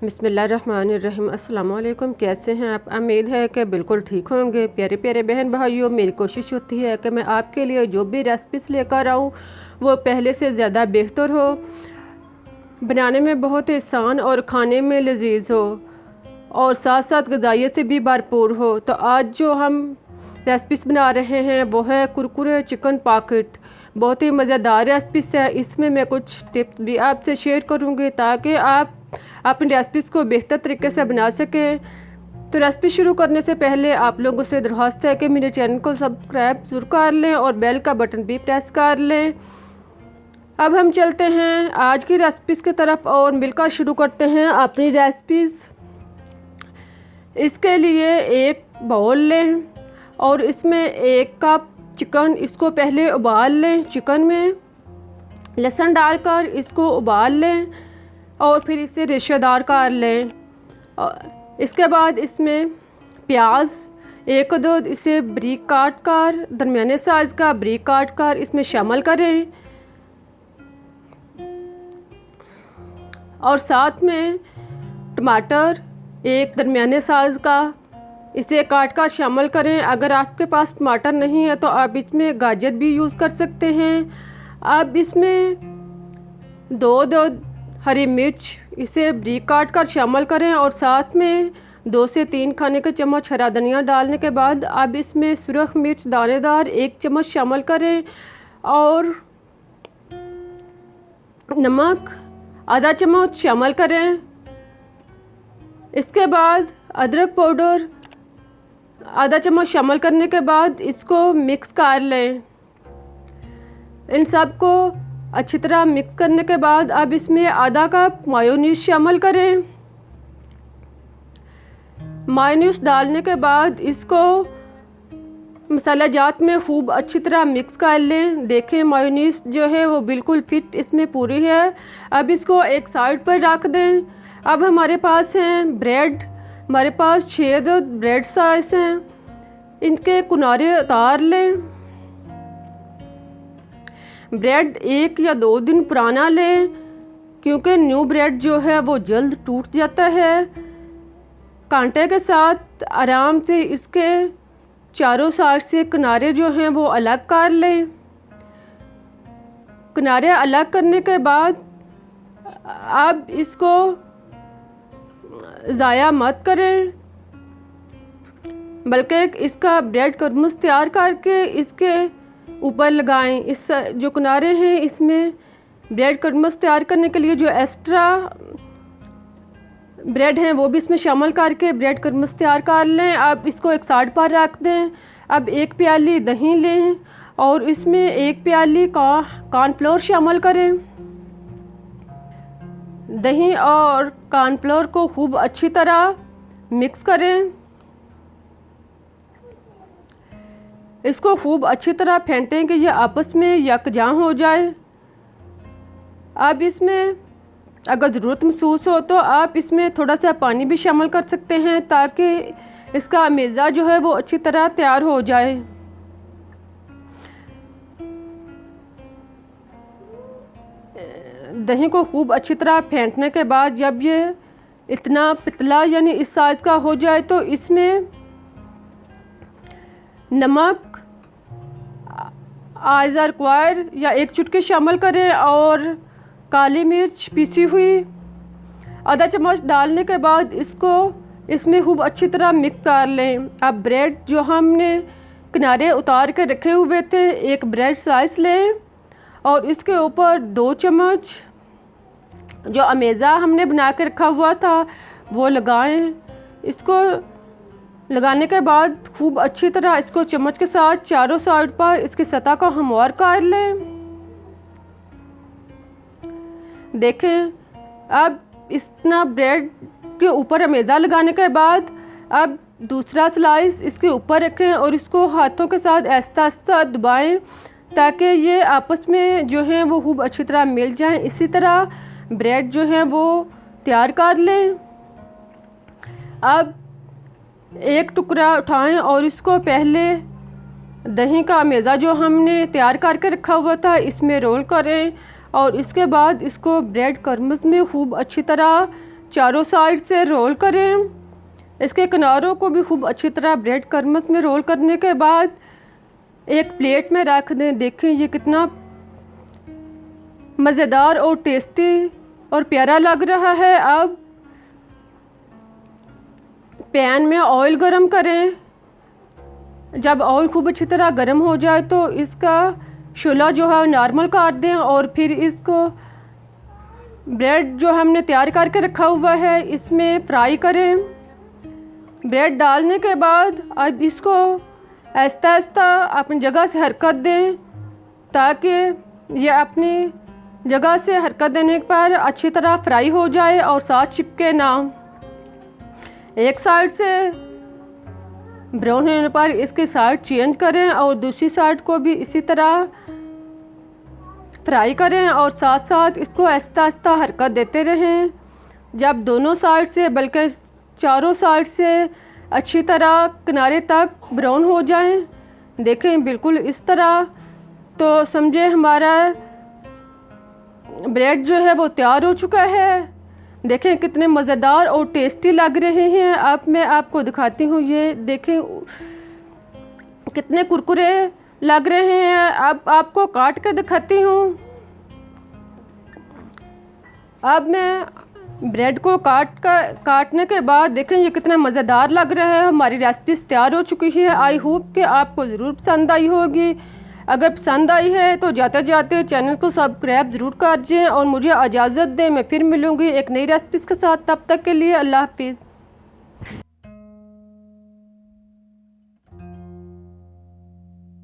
बिस्मिल्लाहिर्रहमानिर्रहीम। अस्सलाम वालेकुम। कैसे हैं आप? उम्मीद है कि बिल्कुल ठीक होंगे। प्यारे प्यारे बहन भाइयों, मेरी कोशिश होती है कि मैं आपके लिए जो भी रेसिपीज़ लेकर आऊँ वो पहले से ज़्यादा बेहतर हो, बनाने में बहुत आसान और खाने में लजीज हो और साथ साथ ग़िज़ाइयत से भी भरपूर हो। तो आज जो हम रेसिपीज़ बना रहे हैं वो है कुरकुरे चिकन पॉकेट। बहुत ही मज़ेदार रेसिपीज़ है। इसमें मैं कुछ टिप्स भी आपसे शेयर करूँगी ताकि आप अपनी रेसिपीज़ को बेहतर तरीके से बना सकें। तो रेसिपी शुरू करने से पहले आप लोगों से दरख्वास्त है कि मेरे चैनल को सब्सक्राइब ज़रूर कर लें और बेल का बटन भी प्रेस कर लें। अब हम चलते हैं आज की रेसिपीज़ की तरफ और मिलकर शुरू करते हैं अपनी रेसिपीज़। इसके लिए एक बाउल लें और इसमें 1 कप चिकन, इसको पहले उबाल लें। चिकन में लहसुन डालकर इसको उबाल लें और फिर इसे रेशेदार कर लें। इसके बाद इसमें प्याज 1 अदद, इसे बारीक काट कर दरमियाने साइज़ का बारीक काट कर इसमें शामिल करें और साथ में टमाटर 1 दरमियाने साइज़ का, इसे काट कर शामिल करें। अगर आपके पास टमाटर नहीं है तो आप इसमें गाजर भी यूज़ कर सकते हैं। अब इसमें 2 अदद हरी मिर्च, इसे बारीक काट कर शामिल करें और साथ में 2 से 3 खाने के चम्मच हरा धनिया डालने के बाद अब इसमें सुरख मिर्च दानेदार 1 चम्मच शामिल करें और नमक आधा चम्मच शामिल करें। इसके बाद अदरक पाउडर आधा चम्मच शामिल करने के बाद इसको मिक्स कर लें। इन सब को अच्छी तरह मिक्स करने के बाद अब इसमें आधा कप मायोनीज शामिल करें। मायोनीज डालने के बाद इसको मसाला जात में खूब अच्छी तरह मिक्स कर लें। देखें मायोनीज जो है वो बिल्कुल फिट इसमें पूरी है। अब इसको एक साइड पर रख दें। अब हमारे पास हैं ब्रेड, हमारे पास 6 अदद ब्रेड साइज हैं, इनके किनारे उतार लें। ब्रेड 1 या 2 दिन पुराना लें क्योंकि न्यू ब्रेड जो है वो जल्द टूट जाता है। कांटे के साथ आराम से इसके चारों साइड से किनारे जो हैं वो अलग कर लें। किनारे अलग करने के बाद अब इसको ज़ाया मत करें, बल्कि इसका ब्रेड क्रम्स तैयार करके इसके ऊपर लगाएं। इस जो किनारे हैं इसमें ब्रेड क्रम्स तैयार करने के लिए जो एक्स्ट्रा ब्रेड हैं वो भी इसमें शामिल करके ब्रेड क्रम्स तैयार कर लें। अब इसको एक साइड पर रख दें। अब 1 प्याली दही लें और इसमें 1 प्याली कॉर्नफ्लोर शामिल करें। दही और कॉर्नफ्लोर को खूब अच्छी तरह मिक्स करें। इसको खूब अच्छी तरह फेंटें कि ये आपस में यकजां हो जाए। अब इसमें अगर ज़रूरत महसूस हो तो आप इसमें थोड़ा सा पानी भी शामिल कर सकते हैं ताकि इसका मेज़ा जो है वो अच्छी तरह तैयार हो जाए। दही को खूब अच्छी तरह फेंटने के बाद जब ये इतना पतला यानी इस साइज़ का हो जाए तो इसमें नमक एज़ रिक्वायर्ड या 1 चुटकी शामिल करें और काली मिर्च पीसी हुई आधा चम्मच डालने के बाद इसको इसमें खूब अच्छी तरह मिक्स कर लें। अब ब्रेड जो हमने किनारे उतार के रखे हुए थे 1 ब्रेड स्लाइस लें और इसके ऊपर 2 चम्मच जो अमेज़ा हमने बना के रखा हुआ था वो लगाएं। इसको लगाने के बाद खूब अच्छी तरह इसको चम्मच के साथ चारों साइड पर इसकी सतह को हमवार कर लें। देखें अब इतना ब्रेड के ऊपर अमेज़ा लगाने के बाद अब दूसरा स्लाइस इसके ऊपर रखें और इसको हाथों के साथ आहिस्ता आहिस्ता दबाएं ताकि ये आपस में जो हैं वो खूब अच्छी तरह मिल जाएं। इसी तरह ब्रेड जो हैं वो तैयार कर लें। अब 1 टुकड़ा उठाएं और इसको पहले दही का मेज़ा जो हमने तैयार करके रखा हुआ था इसमें रोल करें और इसके बाद इसको ब्रेड क्रम्स में खूब अच्छी तरह चारों साइड से रोल करें। इसके किनारों को भी खूब अच्छी तरह ब्रेड क्रम्स में रोल करने के बाद एक प्लेट में रख दें। देखें ये कितना मज़ेदार और टेस्टी और प्यारा लग रहा है। अब पैन में ऑयल गरम करें। जब ऑयल खूब अच्छी तरह गरम हो जाए तो इसका शोला जो है नॉर्मल कर दें और फिर इसको ब्रेड जो हमने तैयार करके रखा हुआ है इसमें फ्राई करें। ब्रेड डालने के बाद अब इसको आहिस्ता आहिस्ता अपनी जगह से हरकत दें ताकि ये अपनी जगह से हरकत देने पर अच्छी तरह फ्राई हो जाए और साथ चिपके ना। एक साइड से ब्राउन होने पर इसकी साइड चेंज करें और दूसरी साइड को भी इसी तरह फ्राई करें और साथ साथ इसको आहिस्ता आहिस्ता हरकत देते रहें। जब दोनों साइड से बल्कि चारों साइड से अच्छी तरह किनारे तक ब्राउन हो जाएं, देखें बिल्कुल इस तरह, तो समझे हमारा ब्रेड जो है वो तैयार हो चुका है। देखें कितने मज़ेदार और टेस्टी लग रहे हैं। अब मैं आपको दिखाती हूँ, ये देखें कितने कुरकुरे लग रहे हैं। अब आपको काट के दिखाती हूँ। अब मैं ब्रेड को काटने के बाद देखें ये कितना मज़ेदार लग रहा है। हमारी रेसिपी तैयार हो चुकी है। आई होप कि आपको ज़रूर पसंद आई होगी। अगर पसंद आई है तो जाते जाते चैनल को सब्सक्राइब ज़रूर कर दें और मुझे इजाज़त दें। मैं फिर मिलूँगी एक नई रेसिपी के साथ। तब तक के लिए अल्लाह हाफिज़।